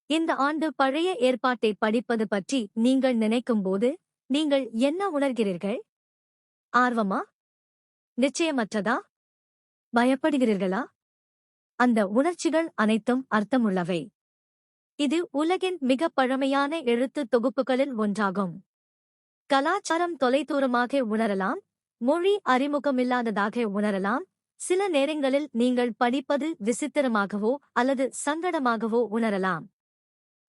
இந்த ஆண்டு பழைய ஏற்பாட்டை படிப்பது பற்றி நீங்கள் நினைக்கும்போது நீங்கள் என்ன உணர்கிறீர்கள்? ஆர்வமா? நிச்சயமற்றதா? பயப்படுகிறீர்களா? அந்த உணர்ச்சிகள் அனைத்தும் அர்த்தமுள்ளவை. இது உலகின் மிக பழமையான எழுத்து தொகுப்புகளில் ஒன்றாகும். கலாச்சாரம் தொலைதூரமாக உணரலாம், மொழி அறிமுகமில்லாததாக உணரலாம், சில நேரங்களில் நீங்கள் படிப்பது விசித்திரமாகவோ அல்லது சங்கடமாகவோ உணரலாம்.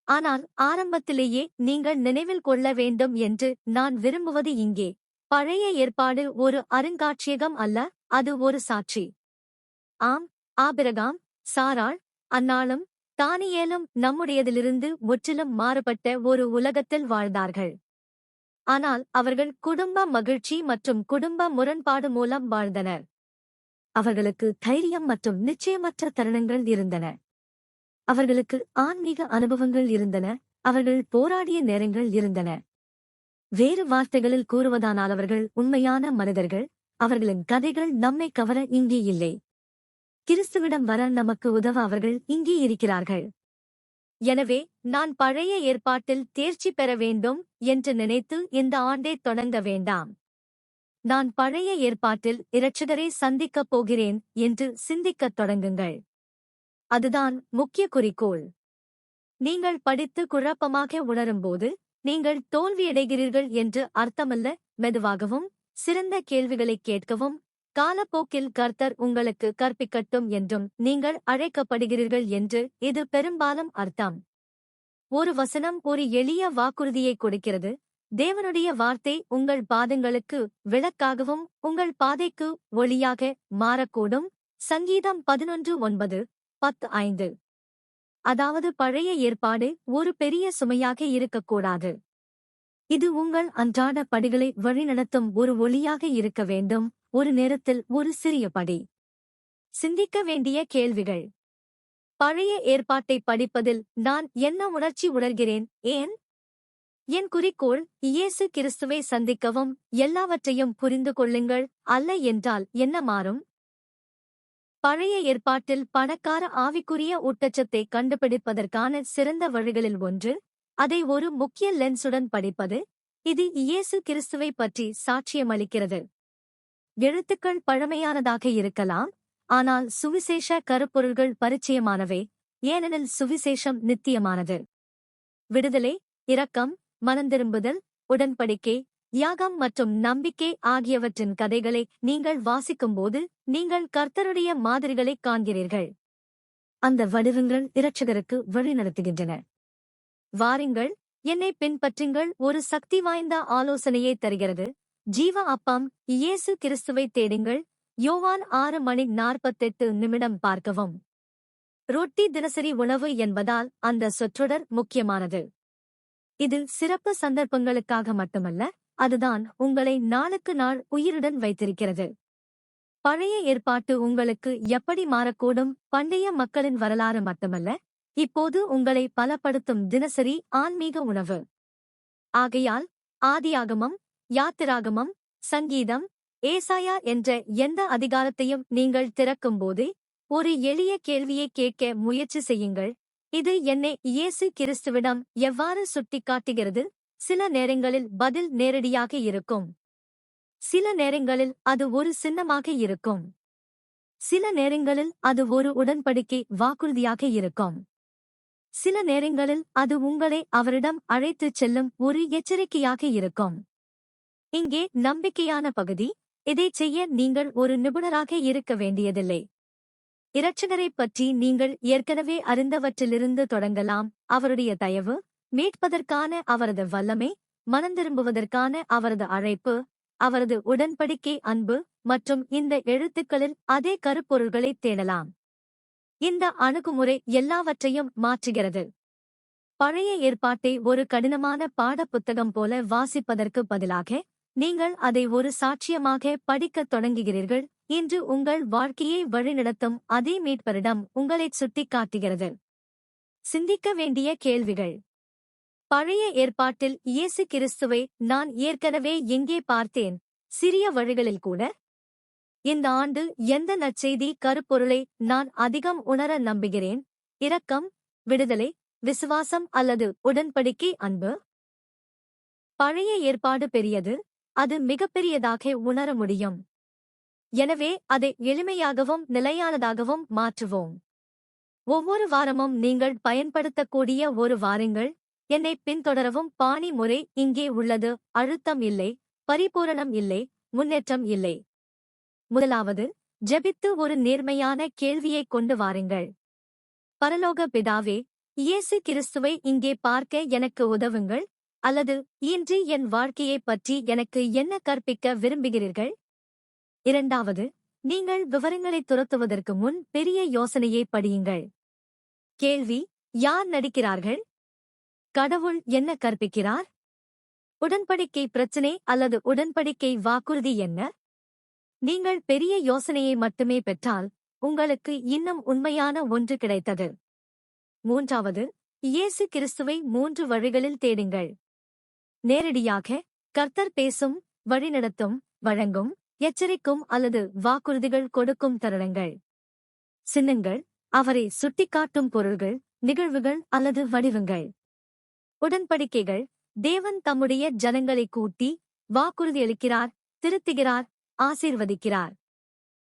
ஆனால் ஆரம்பத்திலேயே நீங்கள் நினைவில் கொள்ள வேண்டும் என்று நான் விரும்புவது இங்கே: பழைய ஏற்பாடு ஒரு அருங்காட்சியகம் அல்ல, அது ஒரு சாட்சி. ஆம், ஆபிரகாம், சாராள், அன்னாளும் தானியேலும் நம்முடையதிலிருந்து முற்றிலும் மாறுபட்ட ஒரு உலகத்தில் வாழ்ந்தார்கள். ஆனால் அவர்கள் குடும்ப மகிழ்ச்சி மற்றும் குடும்ப முரண்பாடு மூலம் வாழ்ந்தனர். அவர்களுக்கு தைரியம் மற்றும் நிச்சயமற்ற தருணங்கள் இருந்தன. அவர்களுக்கு ஆன்மீக அனுபவங்கள் இருந்தன. அவர்கள் போராடிய நேரங்கள் இருந்தன. வேறு வார்த்தைகளில் கூறுவதானால் அவர்கள் உண்மையான மனிதர்கள். அவர்களின் கதைகள் நம்மை கவர இங்கே இல்லை. கிறிஸ்துவிடம் வர நமக்கு உதவ அவர்கள் இங்கே இருக்கிறார்கள். எனவே நான் பழைய ஏற்பாட்டில் தேர்ச்சி பெற வேண்டும் என்று நினைத்து இந்த ஆண்டை தொடங்க வேண்டாம். நான் பழைய ஏற்பாட்டில் இரட்சகரை சந்திக்கப் போகிறேன் என்று சிந்திக்கத் தொடங்குங்கள். அதுதான் முக்கிய குறிக்கோள். நீங்கள் படித்து குழப்பமாக உணரும்போது நீங்கள் தோல்வியடைகிறீர்கள் என்று அர்த்தமல்ல. மெதுவாகவும் சிறந்த கேள்விகளைக் கேட்கவும் காலப்போக்கில் கர்த்தர் உங்களுக்கு கற்பிக்கட்டும் என்றும் நீங்கள் அழைக்கப்படுகிறீர்கள் என்று இது பெரும்பாலும் அர்த்தம். ஒரு வசனம் ஒரு எளிய வாக்குறுதியை கொடுக்கிறது: தேவனுடைய வார்த்தை உங்கள் பாதங்களுக்கு விளக்காகவும் உங்கள் பாதைக்கு ஒளியாக மாறக்கூடும். சங்கீதம் 11:9, 10:5. அதாவது பழைய ஏற்பாடு ஒரு பெரிய சுமையாக இருக்கக்கூடாது. இது உங்கள் அன்றாட படிகளை வழிநடத்தும் ஒரு ஒளியாக இருக்க வேண்டும், ஒரு நேரத்தில் ஒரு சிறிய படி. சிந்திக்க வேண்டிய கேள்விகள்: பழைய ஏற்பாட்டை படிப்பதில் நான் என்ன உணர்ச்சி உணர்கிறேன்? ஏன்? என் குறிக்கோள் இயேசு கிறிஸ்துவை சந்திக்கவும் எல்லாவற்றையும் புரிந்து கொள்ளுங்கள். அல்ல என்றால் என்ன மாறும்? பழைய ஏற்பாட்டில் பணக்கார ஆவிக்குரிய ஊட்டச்சத்தை கண்டுபிடிப்பதற்கான சிறந்த வழிகளில் ஒன்று, அதை ஒரு முக்கிய லென்ஸுடன் படிப்பது. இது இயேசு கிறிஸ்துவை பற்றி சாட்சியமளிக்கிறது. எழுத்துக்கள் பழமையானதாக இருக்கலாம், ஆனால் சுவிசேஷ கருப்பொருள்கள் பரிச்சயமானவை, ஏனெனில் சுவிசேஷம் நித்தியமானது. விடுதலை, இரக்கம், மனந்திரும்புதல், உடன்படிக்கை, தியாகம் மற்றும் நம்பிக்கை ஆகியவற்றின் கதைகளை நீங்கள் வாசிக்கும்போது நீங்கள் கர்த்தருடைய மாதிரிகளைக் காண்கிறீர்கள். அந்த வடிவங்கள் இரட்சகருக்கு வழிநடத்துகின்றன. வாருங்கள், என்னை பின்பற்றுங்கள் ஒரு சக்தி வாய்ந்த ஆலோசனையை தருகிறது. ஜீவ அப்பம் இயேசு கிறிஸ்துவை தேடுங்கள். யோவான் 6:48 பார்க்கவும். ரொட்டி தினசரி உணவு என்பதால் அந்த சொற்றொடர் முக்கியமானது. இது சிறப்பு சந்தர்ப்பங்களுக்காக மட்டுமல்ல, அதுதான் உங்களை நாளுக்கு நாள் உயிருடன் வைத்திருக்கிறது. பழைய ஏற்பாட்டு உங்களுக்கு எப்படி மாறக்கூடும்? பண்டைய மக்களின் வரலாறு மட்டுமல்ல, இப்போது உங்களை பலப்படுத்தும் தினசரி ஆன்மீக உணவு. ஆகையால் ஆதியாகமம், யாத்திராகமம், சங்கீதம், ஏசாயா என்ற எந்த அதிகாரத்தையும் நீங்கள் திறக்கும்போது ஒரு எளிய கேள்வியை கேட்க முயற்சி செய்யுங்கள்: இது என்னை இயேசு கிறிஸ்துவிடம் எவ்வாறு சுட்டிக்காட்டுகிறது? சில நேரங்களில் பதில் நேரடியாக இருக்கும். சில நேரங்களில் அது ஒரு சின்னமாக இருக்கும். சில நேரங்களில் அது ஒரு உடன்படிக்கை வாக்குறுதியாக இருக்கும். சில நேரங்களில் அது உங்களை அவரிடம் அழைத்துச் செல்லும் ஒரு எச்சரிக்கையாக இருக்கும். இங்கே நம்பிக்கையான பகுதி: இதைச் செய்ய நீங்கள் ஒரு நிபுணராக இருக்க வேண்டியதில்லை. இரட்சகரைப் பற்றி நீங்கள் ஏற்கனவே அறிந்தவற்றிலிருந்து தொடங்கலாம். அவருடைய தயவு, மீட்பதற்கான அவரது வல்லமை, மனந்திரும்புவதற்கான அவரது அழைப்பு, அவரது உடன்படிக்கை அன்பு மற்றும் இந்த எழுத்துக்களில் அதே கருப்பொருள்களைத் தேடலாம். இந்த அணுகுமுறை எல்லாவற்றையும் மாற்றுகிறது. பழைய ஏற்பாட்டை ஒரு கடினமான பாடப் புத்தகம் போல வாசிப்பதற்கு பதிலாக நீங்கள் அதை ஒரு சாட்சியமாக படிக்கத் தொடங்குகிறீர்கள். இன்று உங்கள் வாழ்க்கையை வழிநடத்தும் அதே மீட்பரிடம் உங்களைச் சுட்டிக்காட்டுகிறது. சிந்திக்க வேண்டிய கேள்விகள்: பழைய ஏற்பாட்டில் இயேசு கிறிஸ்துவை நான் ஏற்கனவே எங்கே பார்த்தேன்? சிறிய வழிகளில் கூட. இந்த ஆண்டு எந்த நற்செய்தி கருப்பொருளை நான் அதிகம் உணர நம்புகிறேன்? இரக்கம், விடுதலை, விசுவாசம் அல்லது உடன்படிக்கை அன்பு? பழைய ஏற்பாடு பெரியது, அது மிகப்பெரியதாக உணர முடியும். எனவே அதை எளிமையாகவும் நிலையானதாகவும் மாற்றுவோம். ஒவ்வொரு வாரமும் நீங்கள் பயன்படுத்தக்கூடிய ஒரு வாருங்கள் என்னை பின்தொடரவும் பாணி முறை இங்கே உள்ளது. அழுத்தம் இல்லை, பரிபூரணம் இல்லை, முன்னேற்றம் இல்லை. முதலாவது, ஜெபித்து ஒரு நேர்மையான கேள்வியைக் கொண்டு வாருங்கள். பரலோக பிதாவே, இயேசு கிறிஸ்துவை இங்கே பார்க்க எனக்கு உதவுங்கள், அல்லது இன்று என் வாழ்க்கையைப் பற்றி எனக்கு என்ன கற்பிக்க விரும்புகிறீர்கள்? இரண்டாவது, நீங்கள் விவரங்களைத் துரத்துவதற்கு முன் பெரிய யோசனையை படியுங்கள். கேள்வி: யார் நடிக்கிறார்கள்? கடவுள் என்ன கற்பிக்கிறார்? உடன்படிக்கை பிரச்சினை அல்லது உடன்படிக்கை வாக்குறுதி என்ன? நீங்கள் பெரிய யோசனையை மட்டுமே பெற்றால் உங்களுக்கு இன்னும் உண்மையான ஒன்று கிடைத்தது. மூன்றாவது, இயேசு கிறிஸ்துவை 3 வழிகளில் தேடுங்கள். நேரடியாக, கர்த்தர் பேசும், வழிநடத்தும், வழங்கும், எச்சரிக்கும் அல்லது வாக்குறுதிகள் கொடுக்கும் தருணங்கள். சின்னங்கள், அவரை சுட்டிக்காட்டும் பொருள்கள், நிகழ்வுகள் அல்லது வடிவங்கள். உடன்படிக்கைகள், தேவன் தம்முடைய ஜனங்களை கூட்டி வாக்குறுதியளிக்கிறார், திருத்துகிறார், ஆசீர்வதிக்கிறார்.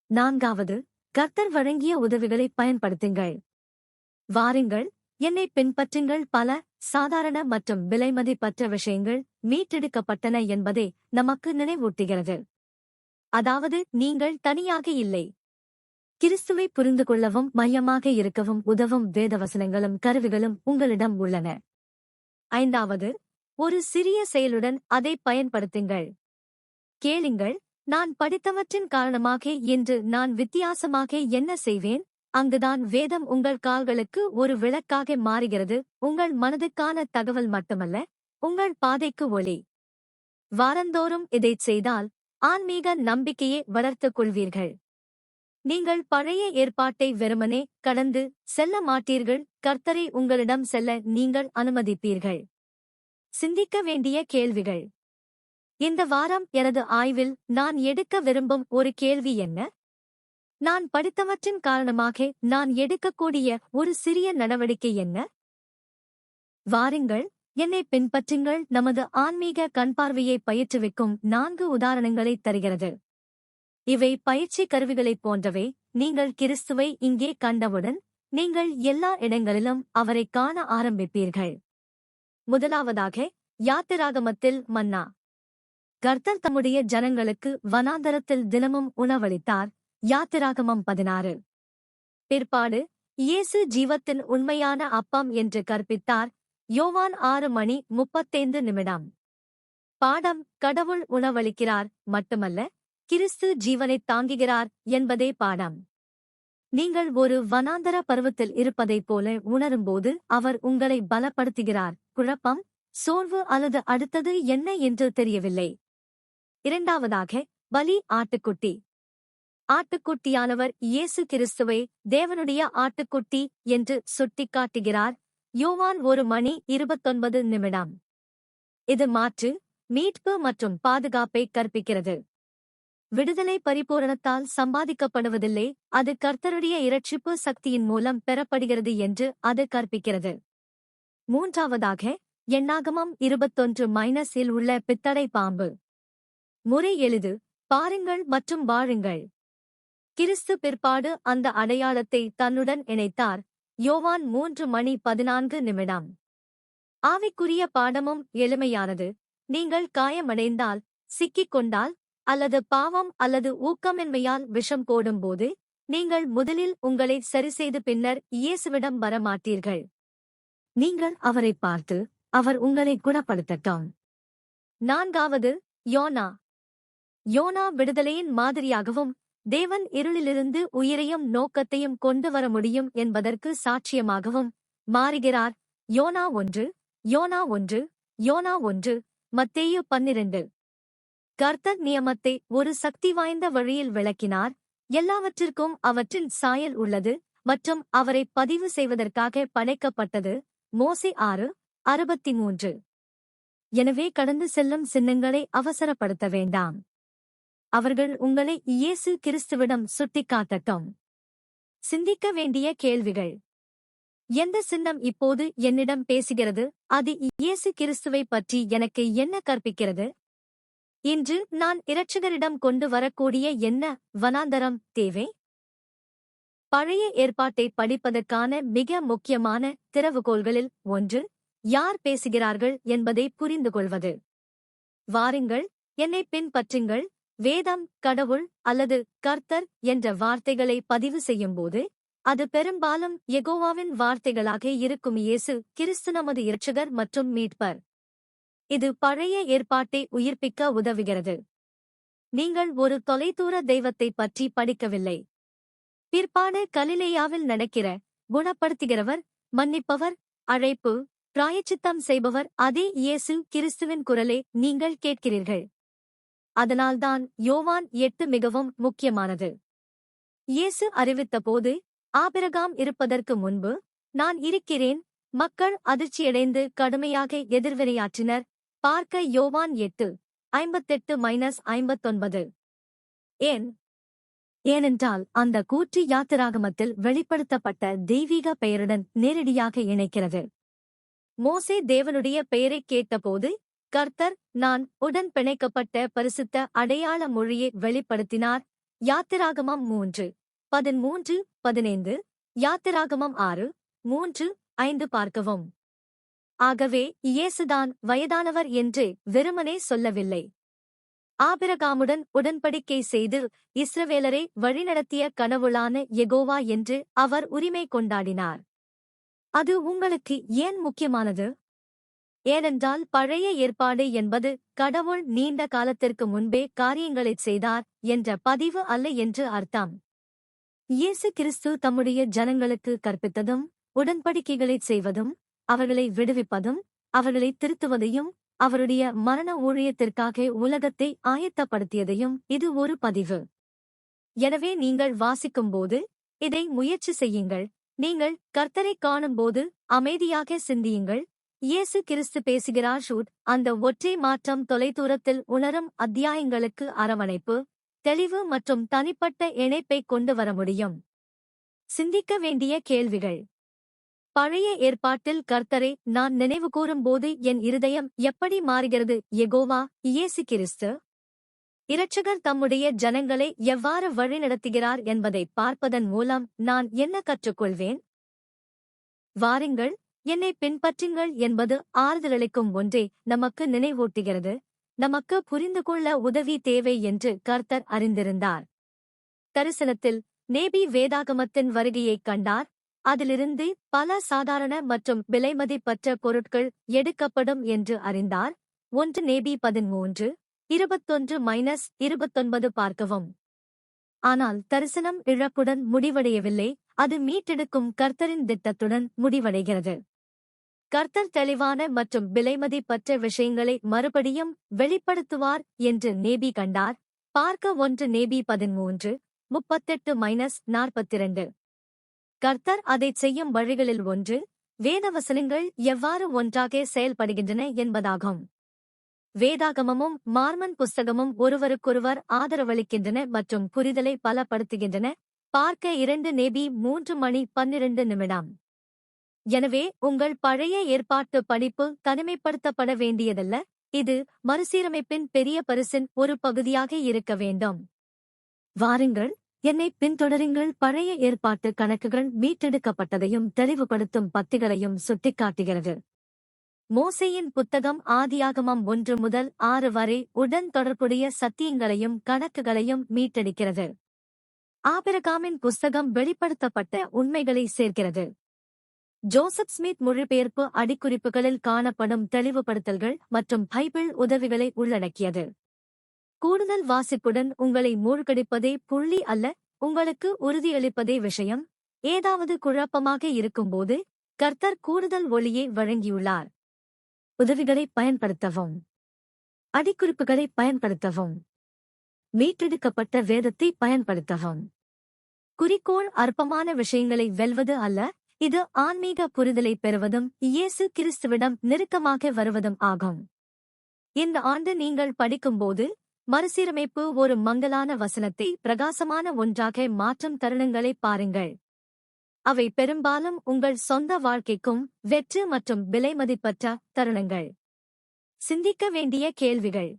நான்காவது, கர்த்தர் வழங்கிய உதவிகளை பயன்படுத்துங்கள். வாருங்கள், என்னை பின்பற்றுங்கள். பல சாதாரண மற்றும் விலைமதிப்பற்ற விஷயங்கள் மீட்டெடுக்கப்பட்டன என்பதை நமக்கு நினைவூட்டுகிறது. அதாவது நீங்கள் தனியாக இல்லை. கிறிஸ்துவை புரிந்து கொள்ளவும் மையமாக இருக்கவும் உதவும் வேதவசனங்களும் கருவிகளும் உங்களிடம் உள்ளன. ஐந்தாவது, ஒரு சிறிய செயலுடன் அதை பயன்படுத்துங்கள். கேளுங்கள், நான் படித்தவற்றின் காரணமாக இன்று நான் வித்தியாசமாக என்ன செய்வேன்? அங்குதான் வேதம் உங்கள் கால்களுக்கு ஒரு விளக்காக மாறுகிறது, உங்கள் மனதுக்கான தகவல் மட்டுமல்ல, உங்கள் பாதைக்கு ஒளி. வாரந்தோறும் இதைச் செய்தால் ஆன்மீக நம்பிக்கையை வளர்த்துக் கொள்வீர்கள். நீங்கள் பழைய ஏற்பாட்டை வெறுமனே கடந்து செல்ல மாட்டீர்கள், கர்த்தரை உங்களிடம் செல்ல நீங்கள் அனுமதிப்பீர்கள். சிந்திக்க வேண்டிய கேள்விகள். இந்த வாரம் எனது ஆய்வில் நான் எடுக்க விரும்பும் ஒரு கேள்வி என்ன? நான் படித்தவற்றின் காரணமாக நான் எடுக்கக்கூடிய ஒரு சிறிய நடவடிக்கை என்ன? வாருங்கள், என்னை பின்பற்றுங்கள் நமது ஆன்மீக கண்பார்வையை பயிற்றுவிக்கும் 4 உதாரணங்களைத் தருகிறது. இவை பயிற்சி கருவிகளைப் போன்றவை. நீங்கள் கிறிஸ்துவை இங்கே கண்டவுடன் நீங்கள் எல்லா இடங்களிலும் அவரைக் காண ஆரம்பிப்பீர்கள். முதலாவதாக, யாத்திராகமத்தில் மன்னா. கர்த்தர் தம்முடைய ஜனங்களுக்கு வனாந்தரத்தில் தினமும் உணவளித்தார். யாத்திராகமம் 16. பிற்பாடு இயேசு ஜீவத்தின் உண்மையான அப்பம் என்று கற்பித்தார். யோவான் 6:35. பாடம்: கடவுள் உணவளிக்கிறார் மட்டுமல்ல, கிறிஸ்து ஜீவனைத் தாங்குகிறார் என்பதே பாடம். நீங்கள் ஒரு வனாந்தர பருவத்தில் இருப்பதைப் போல உணரும்போது அவர் உங்களை பலப்படுத்துகிறார். குழப்பம், சோர்வு அல்லது அடுத்தது என்ன என்று தெரியவில்லை. இரண்டாவதாக, பலி ஆட்டுக்குட்டி. ஆட்டுக்குட்டியானவர் இயேசு கிறிஸ்துவை தேவனுடைய ஆட்டுக்குட்டி என்று சுட்டிக்காட்டுகிறார். யோவான் 1:29. இது மாற்று, மீட்பு மற்றும் பாதுகாப்பை கற்பிக்கிறது. விடுதலை பரிபூரணத்தால் சம்பாதிக்கப்படுவதில்லை, அது கர்த்தருடைய இரட்சிப்பு சக்தியின் மூலம் பெறப்படுகிறது என்று அது கற்பிக்கிறது. மூன்றாவதாக, எண்ணாகமம் 21-இல் உள்ள பித்தளை பாம்பு. முறை எளிது, பாருங்கள் மற்றும் வாழுங்கள். கிறிஸ்து பிற்பாடு அந்த அடையாளத்தை தன்னுடன் இணைத்தார். யோவான் 3:14. ஆவிக்குரிய பாடமும் எளிமையானது. நீங்கள் காயமடைந்தால், சிக்கிக் கொண்டால், அல்லது பாவம் அல்லது ஊக்கமின்மையால் விஷம் போடும்போது, நீங்கள் முதலில் உங்களை சரிசெய்து பின்னர் இயேசுவிடம் வரமாட்டீர்கள். நீங்கள் அவரை பார்த்து, அவர் உங்களை குணப்படுத்தட்டும். நான்காவது, யோனா. யோனா விடுதலையின் மாதிரியாகவும் தேவன் இருளிலிருந்து உயிரையும் நோக்கத்தையும் கொண்டு வர முடியும் என்பதற்கு சாட்சியமாகவும் மாறுகிறார். யோனா 1, யோனா 1, யோனா 1, மத்தேயு 12. கர்த்தர் நியமத்தை ஒரு சக்தி வாய்ந்த வழியில் விளக்கினார். எல்லாவற்றிற்கும் அவற்றின் சாயல் உள்ளது மற்றும் அவரை பதிவு செய்வதற்காக படைக்கப்பட்டது. மோசே 6:63. எனவே கடந்து செல்லும் சின்னங்களை அவசரப்படுத்த வேண்டாம். அவர்கள் உங்களை இயேசு கிறிஸ்துவிடம் சுட்டிக்காட்டட்டும். சிந்திக்க வேண்டிய கேள்விகள். எந்த சின்னம் இப்போது என்னிடம் பேசுகிறது, அது இயேசு கிறிஸ்துவை பற்றி எனக்கு என்ன கற்பிக்கிறது? இன்று நான் இரட்சகரிடம் கொண்டு வரக்கூடிய என்ன வனாந்தரம் தேவை? பழைய ஏற்பாட்டை படிப்பதற்கான மிக முக்கியமான திறவுகோல்களில் ஒன்று, யார் பேசுகிறார்கள் என்பதை புரிந்து கொள்வது. வாருங்கள், என்னை பின்பற்றுங்கள். வேதம் கடவுள் அல்லது கர்த்தர் என்ற வார்த்தைகளை பதிவு செய்யும்போது அது பெரும்பாலும் யெகோவாவின் வார்த்தைகளாக இருக்கும். இயேசு கிறிஸ்து நமது இரட்சகர் மற்றும் மீட்பர். இது பழைய ஏற்பாட்டை உயிர்ப்பிக்க உதவுகிறது. நீங்கள் ஒரு தொலைதூர தெய்வத்தை பற்றி படிக்கவில்லை. பிற்பாடு கலிலேயாவில் நடக்கிற, குணப்படுத்துகிறவர், மன்னிப்பவர், அழைப்பு, பிராயச்சித்தம் செய்பவர் அதே இயேசு கிறிஸ்துவின் குரலை நீங்கள் கேட்கிறீர்கள். அதனால்தான் யோவான் 8 மிகவும் முக்கியமானது. இயேசு அறிவித்தபோது, ஆபிரகாம் இருப்பதற்கு முன்பு நான் இருக்கிறேன். மக்கள் அதிர்ச்சியடைந்து கடுமையாக எதிர்வினையாற்றினர். பார்க்க யோவான் 8:58-59. ஏன்? ஏனென்றால் அந்த கூற்று யாத்திராகமத்தில் வெளிப்படுத்தப்பட்ட தெய்வீக பெயருடன் நேரடியாக இணைக்கிறது. மோசே தேவனுடைய பெயரைக் கேட்டபோது, கர்த்தர் நான் உடன் பிணைக்கப்பட்ட பரிசுத்த அடையாள மொழியை வெளிப்படுத்தினார். யாத்திராகமம் 3:13-15, யாத்திராகமம் 6:3-5 பார்க்கவும். ஆகவே இயேசுதான் வயதானவர் என்று வெறுமனே சொல்லவில்லை. ஆபிரகாமுடன் உடன்படிக்கை செய்து இஸ்ரவேலரை வழிநடத்திய கடவுளான யெகோவா என்று அவர் உரிமை கொண்டாடினார். அது உங்களுக்கு ஏன் முக்கியமானது? ஏனென்றால் பழைய ஏற்பாடு என்பது கடவுள் நீண்ட காலத்திற்கு முன்பே காரியங்களைச் செய்தார் என்ற பதிவு அல்ல என்று அர்த்தம். இயேசு கிறிஸ்து தம்முடைய ஜனங்களுக்கு கற்பித்ததும், உடன்படிக்கைகளைச் செய்வதும், அவர்களை விடுவிப்பதும், அவர்களை திருத்துவதையும், அவருடைய மரண ஊழியத்திற்காக உலகத்தை ஆயத்தப்படுத்தியதையும் இது ஒரு பதிவு. எனவே நீங்கள் வாசிக்கும்போது இதை முயற்சி செய்யுங்கள். நீங்கள் கர்த்தரைக் காணும்போது அமைதியாக சிந்தியுங்கள். இயேசு கிறிஸ்து பேசுகிறார். அந்த ஒற்றை மாற்றம் தொலைதூரத்தில் உணரும் அத்தியாயங்களுக்கு அரவணைப்பு, தெளிவு மற்றும் தனிப்பட்ட இணைப்பைக் கொண்டு வர முடியும். சிந்திக்க வேண்டிய கேள்விகள். பழைய ஏற்பாட்டில் கர்த்தரை நான் நினைவுகூரும்போது என் இருதயம் எப்படி மாறுகிறது? யெகோவா, இயேசு கிறிஸ்து இரட்சகர் தம்முடைய ஜனங்களை எவ்வாறு வழிநடத்துகிறார் என்பதை பார்ப்பதன் மூலம் நான் என்ன கற்றுக்கொள்வேன்? வாருங்கள், என்னை பின்பற்றுங்கள் என்பது ஆறுதலளிக்கும் ஒன்றே நமக்கு நினைவூட்டுகிறது. நமக்கு புரிந்து கொள்ள உதவி தேவை என்று கர்த்தர் அறிந்திருந்தார். தரிசனத்தில் நேபி வேதாகமத்தின் வருகையைக் கண்டார். அதிலிருந்து பல சாதாரண மற்றும் விலைமதிப்பற்ற பொருட்கள் எடுக்கப்படும் என்று அறிந்தார். 1 நேபி 13:21-29 பார்க்கவும். ஆனால் தரிசனம் இழப்புடன் முடிவடையவில்லை, அது மீட்டெடுக்கும் கர்த்தரின் திட்டத்துடன் முடிவடைகிறது. கர்த்தர் தெளிவான மற்றும் விலைமதிப்பற்ற விஷயங்களை மறுபடியும் வெளிப்படுத்துவார் என்று நேபி கண்டார். பார்க்க 1 நேபி 13:38-42. கர்த்தர் அதைச் செய்யும் வழிகளில் ஒன்று, வேதவசனங்கள் எவ்வாறு ஒன்றாக செயல்படுகின்றன என்பதாகும். வேதாகமமும் மார்மன் புஸ்தகமும் ஒருவருக்கொருவர் ஆதரவளிக்கின்றன மற்றும் புரிதலை பலப்படுத்துகின்றன. பார்க்க 2 நேபி 3:12. எனவே உங்கள் பழைய ஏற்பாட்டு படிப்பு தனிமைப்படுத்தப்பட வேண்டியதல்ல, இது மறுசீரமைப்பின் பெரிய பரிசின் ஒரு பகுதியாக இருக்க வேண்டும். வாருங்கள், என்னை பின்தொடருங்கள். பழைய ஏற்பாட்டு கணக்குகள் மீட்டெடுக்கப்பட்டதையும் தெளிவுபடுத்தும் பத்திகளையும் சுட்டிக்காட்டுகிறது. மோசேயின் புத்தகம் ஆதியாகமம் 1 முதல் 6 வரை உடன் தொடர்புடைய சத்தியங்களையும் கணக்குகளையும் மீட்டெடுக்கிறது. ஆபிரகாமின் புஸ்தகம் வெளிப்படுத்தப்பட்ட உண்மைகளை சேர்க்கிறது. ஜோசப் ஸ்மித் மொழிபெயர்ப்பு அடிக்குறிப்புகளில் காணப்படும் தெளிவுபடுத்தல்கள் மற்றும் பைபிள் உதவிகளை உள்ளடக்கியது. கூடுதல் வாசிப்புடன் உங்களை மூழ்கடிப்பதே புள்ளி அல்ல, உங்களுக்கு உறுதியளிப்பதே விஷயம். ஏதாவது குழப்பமாக இருக்கும்போது கர்த்தர் கூடுதல் ஒளியை வழங்கியுள்ளார். உதவிகளை பயன்படுத்தவும், அடிக்குறிப்புகளை பயன்படுத்தவும், மீட்டெடுக்கப்பட்ட வேதத்தை பயன்படுத்தவும். குறிக்கோள் அற்பமான விஷயங்களை வெல்வது அல்ல, இது ஆன்மீக புரிதலை பெறுவதும் இயேசு கிறிஸ்துவிடம் நெருக்கமாக வருவதும் ஆகும். இந்த ஆண்டு நீங்கள் படிக்கும்போது மறுசீரமைப்பு ஒரு மங்கலான வசனத்தை பிரகாசமான ஒன்றாக மாற்றும் தருணங்களை பாருங்கள். அவை பெரும்பாலும் உங்கள் சொந்த வாழ்க்கைக்கும் வெற்றி மற்றும் விலைமதிப்பற்ற தருணங்கள். சிந்திக்க வேண்டிய கேள்விகள்.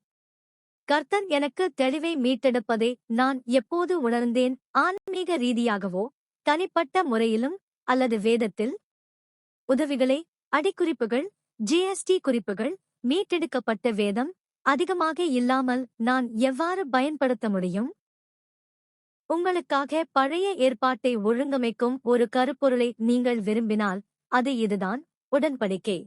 கர்த்தர் எனக்கு தெளிவை மீட்டெடுப்பதை நான் எப்போது உணர்ந்தேன்? ஆன்மீக ரீதியாகவோ தனிப்பட்ட முறையிலும் அல்லது வேதத்தில்? உதவிகளை, அடிக்குறிப்புகள், ஜிஎஸ்டி குறிப்புகள், மீட்டெடுக்கப்பட்ட வேதம் அதிகமாக இல்லாமல் நான் எவ்வாறு பயன்படுத்த முடியும்? உங்களுக்காக பழைய ஏற்பாட்டை ஒழுங்கமைக்கும் ஒரு கருப்பொருளை நீங்கள் விரும்பினால் அது இதுதான்: உடன்படிக்கை.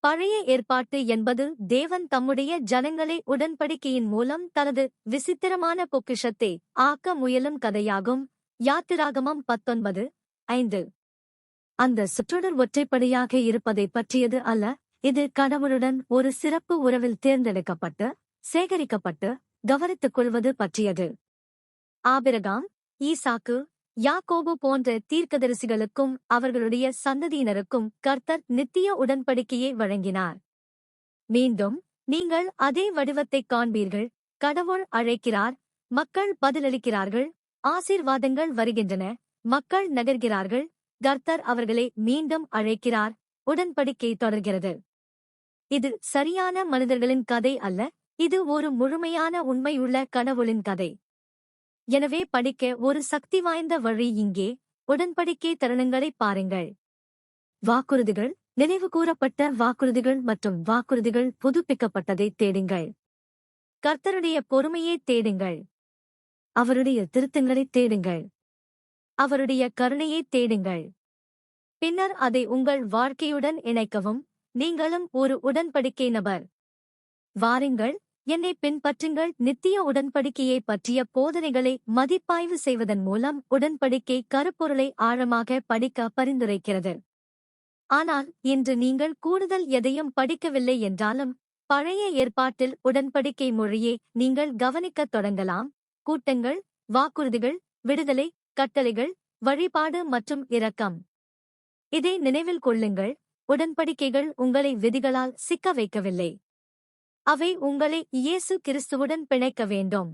பழைய ஏற்பாட்டு என்பது தேவன் தம்முடைய ஜனங்களை உடன்படிக்கையின் மூலம் தனது விசித்திரமான பொக்கிஷத்தை ஆக்க முயலும் கதையாகும். யாத்திராகமம் 19:5. அந்த சுற்றொடர் ஒற்றைப்படையாக இருப்பதைப் பற்றியது அல்ல, இது கடவுளுடன் ஒரு சிறப்பு உறவில் தேர்ந்தெடுக்கப்பட்டு, சேகரிக்கப்பட்டு, கவனித்துக் கொள்வது பற்றியது. ஆபிரகாம், ஈசாக்கு, யாக்கோபு போன்ற தீர்க்கதரிசிகளுக்கும் அவர்களுடைய சந்ததியினருக்கும் கர்த்தர் நித்திய உடன்படிக்கையை வழங்கினார். மீண்டும் நீங்கள் அதே வடிவத்தைக் காண்பீர்கள். கடவுள் அழைக்கிறார், மக்கள் பதிலளிக்கிறார்கள், ஆசீர்வாதங்கள் வருகின்றன, மக்கள் நகர்கிறார்கள், கர்த்தர் அவர்களை மீண்டும் அழைக்கிறார், உடன்படிக்கை தொடர்கிறது. இது சரியான மனிதர்களின் கதை அல்ல, இது ஒரு முழுமையான உண்மையுள்ள கடவுளின் கதை. எனவே படிக்க ஒரு சக்தி வாய்ந்த வழி இங்கே. உடன்படிக்கை தருணங்களைப் பாருங்கள். வாக்குறுதிகள், நினைவுகூரப்பட்ட வாக்குறுதிகள் மற்றும் வாக்குறுதிகள் புதுப்பிக்கப்பட்டதை தேடுங்கள். கர்த்தருடைய பொறுமையைத் தேடுங்கள். அவருடைய திருத்தங்களைத் தேடுங்கள். அவருடைய கருணையைத் தேடுங்கள். பின்னர் அதை உங்கள் வாழ்க்கையுடன் இணைக்கவும். நீங்களும் ஒரு உடன்படிக்கை நபர். வாருங்கள், என்னை பின்பற்றுங்கள். நித்திய உடன்படிக்கையை பற்றிய போதனைகளை மதிப்பாய்வு செய்வதன் மூலம் உடன்படிக்கை கருப்பொருளை ஆழமாக படிக்க பரிந்துரைக்கிறது. ஆனால் இன்று நீங்கள் கூடுதல் எதையும் படிக்கவில்லை என்றாலும், பழைய ஏற்பாட்டில் உடன்படிக்கை மொழியை நீங்கள் கவனிக்கத் தொடங்கலாம். கூட்டங்கள், வாக்குறுதிகள், விடுதலை, கட்டளைகள், வழிபாடு மற்றும் இரக்கம். இதை நினைவில் கொள்ளுங்கள்: உடன்படிக்கைகள் உங்களை விதிகளால் சிக்க வைக்கவில்லை. அவை உங்களை இயேசு கிறிஸ்துவுடன் பிணைக்க வேண்டும்.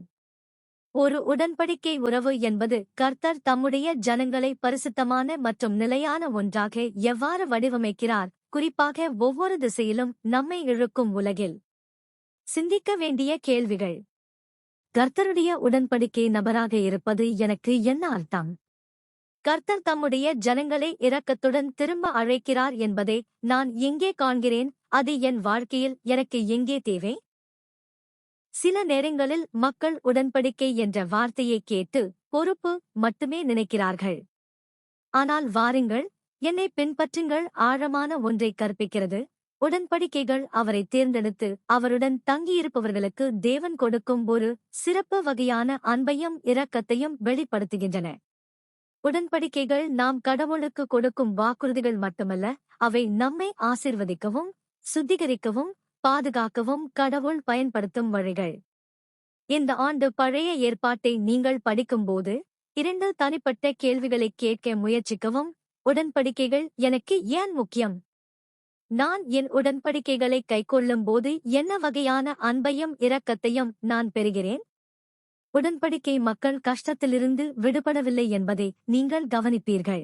ஒரு உடன்படிக்கை உறவு என்பது கர்த்தர் தம்முடைய ஜனங்களை பரிசுத்தமான மற்றும் நிலையான ஒன்றாக எவ்வாறு வடிவமைக்கிறார், குறிப்பாக ஒவ்வொரு திசையிலும் நம்மை இழுக்கும் உலகில். சிந்திக்க வேண்டிய கேள்விகள். கர்த்தருடைய உடன்படிக்கை நபராக இருப்பது எனக்கு என்ன அர்த்தம்? கர்த்தர் தம்முடைய ஜனங்களை இரக்கத்துடன் திரும்ப அழைக்கிறார் என்பதை நான் எங்கே காண்கிறேன்? அது என் வாழ்க்கையில் எனக்கு எங்கே தேவை? சில நேரங்களில் மக்கள் உடன்படிக்கை என்ற வார்த்தையை கேட்டு பொறுப்பு மட்டுமே நினைக்கிறார்கள். ஆனால் வாருங்கள், என்னை பின்பற்றுங்கள் ஆழமான ஒன்றை கற்பிக்கிறது. உடன்படிக்கைகள் அவரை தேர்ந்தெடுத்து அவருடன் தங்கியிருப்பவர்களுக்கு தேவன் கொடுக்கும் ஒரு சிறப்பு வகையான அன்பையும் இரக்கத்தையும் வெளிப்படுத்துகின்றன. உடன்படிக்கைகள் நாம் கடவுளுக்கு கொடுக்கும் வாக்குறுதிகள் மட்டுமல்ல, அவை நம்மை ஆசீர்வதிக்கவும், சுத்திகரிக்கவும், பாதுகாக்கவும் கடவுள் பயன்படுத்தும் வழிகள். இந்த ஆண்டு பழைய ஏற்பாட்டை நீங்கள் படிக்கும்போது 2 தனிப்பட்ட கேள்விகளைக் கேட்க முயற்சிக்கவும். உடன்படிக்கைகள் எனக்கு ஏன் முக்கியம்? நான் என் உடன்படிக்கைகளை கைக்கொள்ளும் போது என்ன வகையான அன்பையும் இரக்கத்தையும் நான் பெறுகிறேன்? உடன்படிக்கை மக்கள் கஷ்டத்திலிருந்து விடுபடவில்லை என்பதை நீங்கள் கவனிப்பீர்கள்.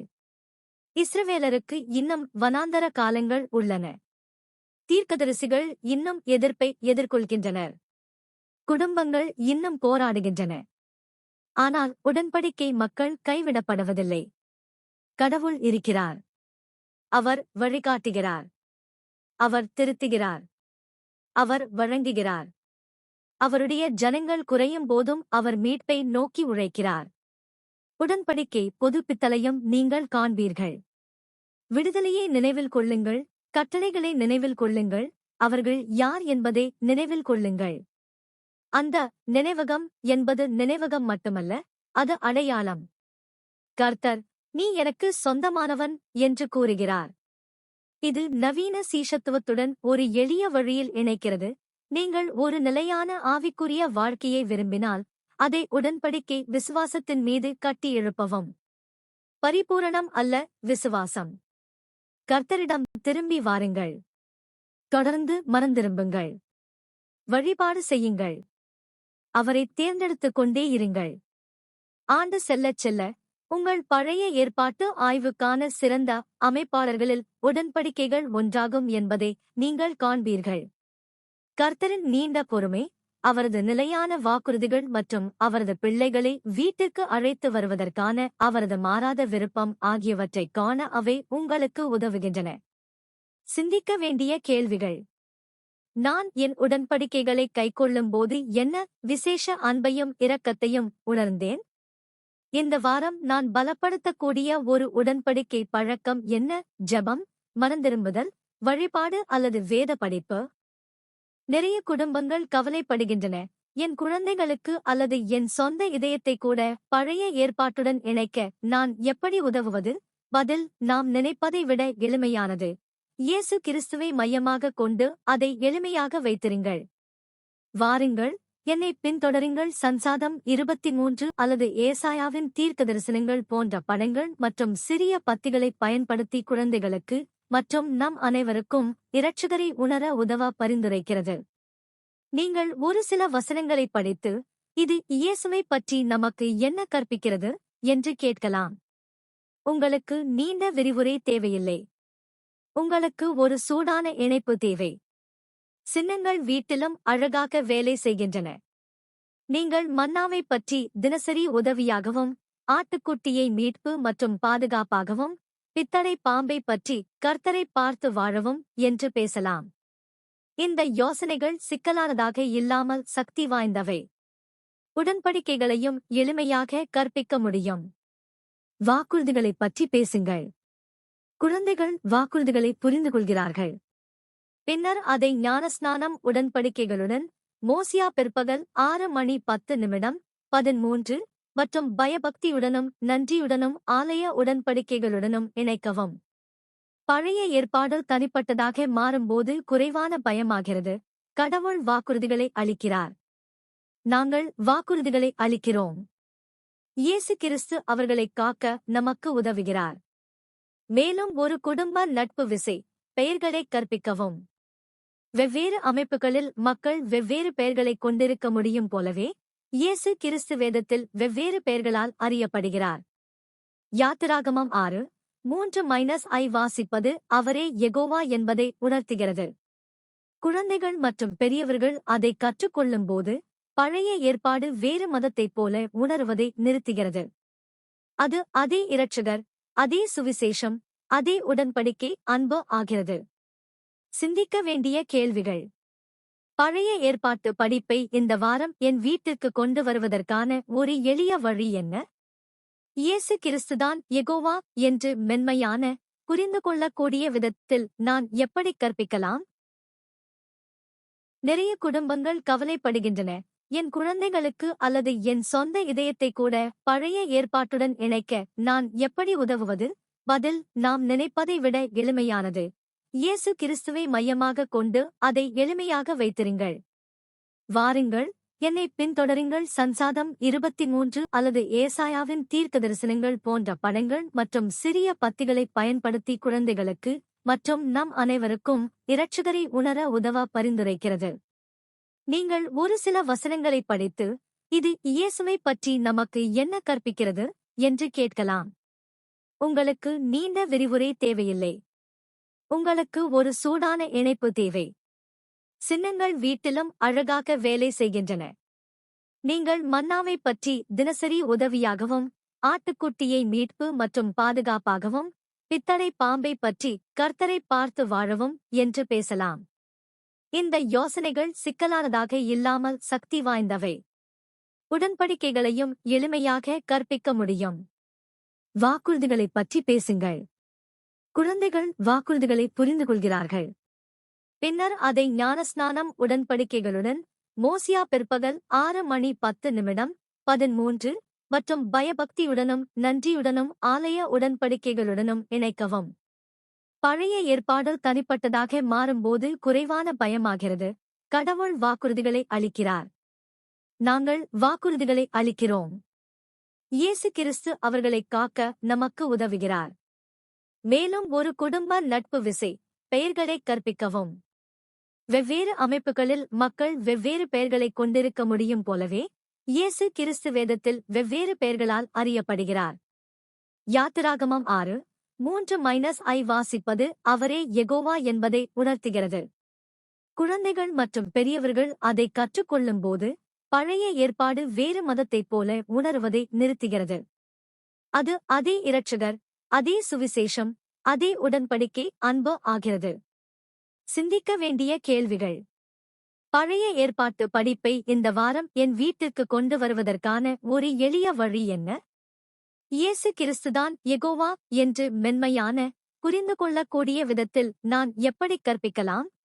இஸ்ரவேலருக்கு இன்னும் வனாந்தர காலங்கள் உள்ளன. தீர்க்கதரிசிகள் இன்னும் எதிர்ப்பை எதிர்கொள்கின்றனர். குடும்பங்கள் இன்னும் போராடுகின்றன. ஆனால் உடன்படிக்கை மக்கள் கைவிடப்படுவதில்லை. கடவுள் இருக்கிறார். அவர் வழிகாட்டுகிறார். அவர் திருத்துகிறார். அவர் வழங்குகிறார். அவருடைய ஜனங்கள் குறையும் போதும் அவர் மீட்பை நோக்கி உழைக்கிறார். உடன்படிக்கை புதுப்பித்தலையும் நீங்கள் காண்பீர்கள். விடுதலையை நினைவில் கொள்ளுங்கள். கட்டளைகளை நினைவில் கொள்ளுங்கள். அவர்கள் யார் என்பதை நினைவில் கொள்ளுங்கள். அந்த நினைவகம் என்பது நினைவகம் மட்டுமல்ல, அது அடையாளம். கர்த்தர், நீ எனக்கு சொந்தமானவன் என்று கூறுகிறார். இது நவீன சீஷத்துவத்துடன் ஒரு எளிய வழியில் இணைக்கிறது. நீங்கள் ஒரு நிலையான ஆவிக்குரிய வாழ்க்கையை விரும்பினால் அதை உடன்படிக்கை விசுவாசத்தின் மீது கட்டி எழுப்பவும். பரிபூரணம் அல்ல, விசுவாசம். கர்த்தரிடம் திரும்பி வாருங்கள். தொடர்ந்து மனந்திரும்புங்கள். வழிபாடு செய்யுங்கள். அவரை தேர்ந்தெடுத்துக் கொண்டே இருங்கள். ஆண்டு செல்லச் செல்ல உங்கள் பழைய ஏற்பாட்டு ஆய்வுக்கான சிறந்த அமைப்பாளர்களில் உடன்படிக்கைகள் ஒன்றாகும் என்பதை நீங்கள் காண்பீர்கள். கர்த்தரின் நீண்ட பொறுமை, அவரது நிலையான வாக்குறுதிகள் மற்றும் அவரது பிள்ளைகளை வீட்டுக்கு அழைத்து வருவதற்கான அவரது மாறாத விருப்பம் ஆகியவற்றைக் காண அவை உங்களுக்கு உதவுகின்றன. சிந்திக்க வேண்டிய கேள்விகள். நான் என் உடன்படிக்கைகளை கைக்கொள்ளும்போது என்ன விசேஷ அன்பையும் இரக்கத்தையும் உணர்ந்தேன்? இந்த வாரம் நான் பலப்படுத்தக்கூடிய ஒரு உடன்படிக்கை பழக்கம் என்ன? ஜெபம், மனந்திரும்புதல், வழிபாடு அல்லது வேத படிப்பு? நிறைய குடும்பங்கள் கவலைப்படுகின்றன, என் குழந்தைகளுக்கு அல்லது என் சொந்த இதயத்தை கூட பழைய ஏற்பாட்டுடன் இணைக்க நான் எப்படி உதவுவது? பதில்: நாம் நினைப்பதை விட எளிமையானது. இயேசு கிறிஸ்துவை மையமாகக் கொண்டு அதை எளிமையாக வைத்திருங்கள். வாருங்கள், என்னை பின்தொடருங்கள். சங்கீதம் 23 அல்லது ஏசாயாவின் தீர்க்கதரிசனங்கள் போன்ற படங்கள் மற்றும் சிறிய பத்திகளைப் பயன்படுத்தி குழந்தைகளுக்கு மற்றும் நம் அனைவருக்கும் இரட்சகரை உணர உதவ பரிந்துரைக்கிறது. நீங்கள் ஒரு சில வசனங்களை படித்து, இது இயேசுவை பற்றி நமக்கு என்ன கற்பிக்கிறது என்று கேட்கலாம். உங்களுக்கு நீண்ட விரிவுரை தேவையில்லை. உங்களுக்கு ஒரு சூடான இணைப்பு தேவை. சின்னங்கள் வீட்டிலும் அழகாக வேலை செய்கின்றன. நீங்கள் மன்னாவைப் பற்றி தினசரி உதவியாகவும், ஆட்டுக்குட்டியை மீட்பு மற்றும் பாதுகாப்பாகவும், பித்தளை பாம்பை பற்றி கர்த்தரை பார்த்து வாழவும் என்று பேசலாம். இந்த யோசனைகள் சிக்கலானதாக இல்லாமல் சக்தி வாய்ந்தவை. உடன்படிக்கைகளையும் எளிமையாக கற்பிக்க முடியும். வாக்குறுதிகளைப் பற்றி பேசுங்கள். குழந்தைகள் வாக்குறுதிகளை புரிந்துகொள்கிறார்கள். பின்னர் அதை ஞானஸ்நானம் உடன்படிக்கைகளுடன், மோசியா பிற்பகல் 6:10 13 மற்றும் பயபக்தியுடனும் நன்றியுடனும் ஆலய உடன்படிக்கைகளுடனும் இணைக்கவும். பழைய ஏற்பாடு தனிப்பட்டதாக மாறும்போது குறைவான பயமாகிறது. கடவுள் வாக்குறுதிகளை அளிக்கிறார். நாங்கள் வாக்குறுதிகளை அளிக்கிறோம். இயேசு கிறிஸ்து அவர்களைக் காக்க நமக்கு உதவுகிறார். மேலும் ஒரு குடும்ப நட்பு விசை, பெயர்களைக் கற்பிக்கவும். வெவ்வேறு அமைப்புகளில் மக்கள் வெவ்வேறு பெயர்களைக் கொண்டிருக்க முடியும் போலவே, இயேசு கிறிஸ்து வேதத்தில் வெவ்வேறு பெயர்களால் அறியப்படுகிறார். யாத்திராகமம் 6:3-ஐ வாசிப்பது அவரே யெகோவா என்பதை உணர்த்துகிறது. குழந்தைகள் மற்றும் பெரியவர்கள் அதை கற்றுக்கொள்ளும்போது, பழைய ஏற்பாடு வேறு மதத்தைப் போல உணருவதை நிறுத்துகிறது. அது அதே இரட்சகர், அதே சுவிசேஷம், அதே உடன்படிக்கை அன்பு ஆகிறது. சிந்திக்க வேண்டிய கேள்விகள். பழைய ஏற்பாட்டு படிப்பை இந்த வாரம் என் வீட்டிற்கு கொண்டு வருவதற்கான ஒரு எளிய வழி என்ன? இயேசு கிறிஸ்துதான் யெகோவா என்று மென்மையான, புரிந்து கொள்ளக்கூடிய விதத்தில் நான் எப்படி கற்பிக்கலாம்? நிறைய குடும்பங்கள் கவலைப்படுகின்றன, என் குழந்தைகளுக்கு அல்லது என் சொந்த இதயத்தை கூட பழைய ஏற்பாட்டுடன் இணைக்க நான் எப்படி உதவுவது? பதில்: நாம் நினைப்பதை விட எளிமையானது. இயேசு கிறிஸ்துவை மையமாகக் கொண்டு அதை எளிமையாக வைத்திருங்கள். வாருங்கள், என்னை பின்தொடருங்கள். சங்கீதம் 23 அல்லது ஏசாயாவின் தீர்க்கதரிசனங்கள் போன்ற படங்கள் மற்றும் சிறிய பத்திகளைப் பயன்படுத்தி குழந்தைகளுக்கு மற்றும் நம் அனைவருக்கும் இரட்சகரை உணர உதவ பரிந்துரைக்கிறது. நீங்கள் ஒரு சில வசனங்களை படித்து, இது இயேசுவை பற்றி நமக்கு என்ன கற்பிக்கிறது என்று கேட்கலாம். உங்களுக்கு நீண்ட விரிவுரை தேவையில்லை. உங்களுக்கு ஒரு சூடான இணைப்பு தேவை. சின்னங்கள் வீட்டிலும் அழகாக வேலை செய்கின்றன. நீங்கள் மன்னாவைப் பற்றி தினசரி உதவியாகவும், ஆட்டுக்குட்டியை மீட்பு மற்றும் பாதுகாப்பாகவும், பித்தளை பாம்பை பற்றி கர்த்தரை பார்த்து வாழவும் என்று பேசலாம். இந்த யோசனைகள் சிக்கலானதாக இல்லாமல் சக்தி வாய்ந்தவை. உடன்படிக்கைகளையும் எளிமையாக கற்பிக்க முடியும். வாக்குறுதிகளைப் பற்றி பேசுங்கள். குழந்தைகள் வாக்குறுதிகளை புரிந்துகொள்கிறார்கள். பின்னர் அதை ஞானஸ்நானம் உடன்படிக்கைகளுடன், மோசியா பிற்பகல் 6:10 13 மற்றும் பயபக்தியுடனும் நன்றியுடனும் ஆலய உடன்படிக்கைகளுடனும் இணைக்கவும். பழைய ஏற்பாடு தனிப்பட்டதாக மாறும்போது குறைவான பயமாகிறது. கடவுள் வாக்குறுதிகளை அளிக்கிறார். நாங்கள் வாக்குறுதிகளை அளிக்கிறோம். இயேசு கிறிஸ்து அவர்களைக் காக்க நமக்கு உதவுகிறார். மேலும் ஒரு குடும்ப நட்பு விசை, பெயர்களைக் கற்பிக்கவும். வெவ்வேறு அமைப்புகளில் மக்கள் வெவ்வேறு பெயர்களைக் கொண்டிருக்க முடியும் போலவே, இயேசு கிறிஸ்து வேதத்தில் வெவ்வேறு பெயர்களால் அறியப்படுகிறார். யாத்திராகமம் 6:3-ஐ வாசிப்பது அவரே யெகோவா என்பதை உணர்த்துகிறது. குழந்தைகள் மற்றும் பெரியவர்கள் அதை கற்றுக்கொள்ளும்போது பழைய ஏற்பாடு வேறு மதத்தைப் போல உணருவதை நிறுத்துகிறது. அது அதே இரட்சகர், அதே சுவிசேஷம், அதே உடன்படிக்கை அன்பு ஆகிறது. சிந்திக்க வேண்டிய கேள்விகள். பழைய ஏற்பாட்டு படிப்பை இந்த வாரம் என் வீட்டிற்கு கொண்டு வருவதற்கான ஒரு எளிய வழி என்ன? இயேசு கிறிஸ்துதான் யெகோவா என்று மென்மையான, புரிந்து கொள்ளக்கூடிய விதத்தில் நான் எப்படி கற்பிக்கலாம்?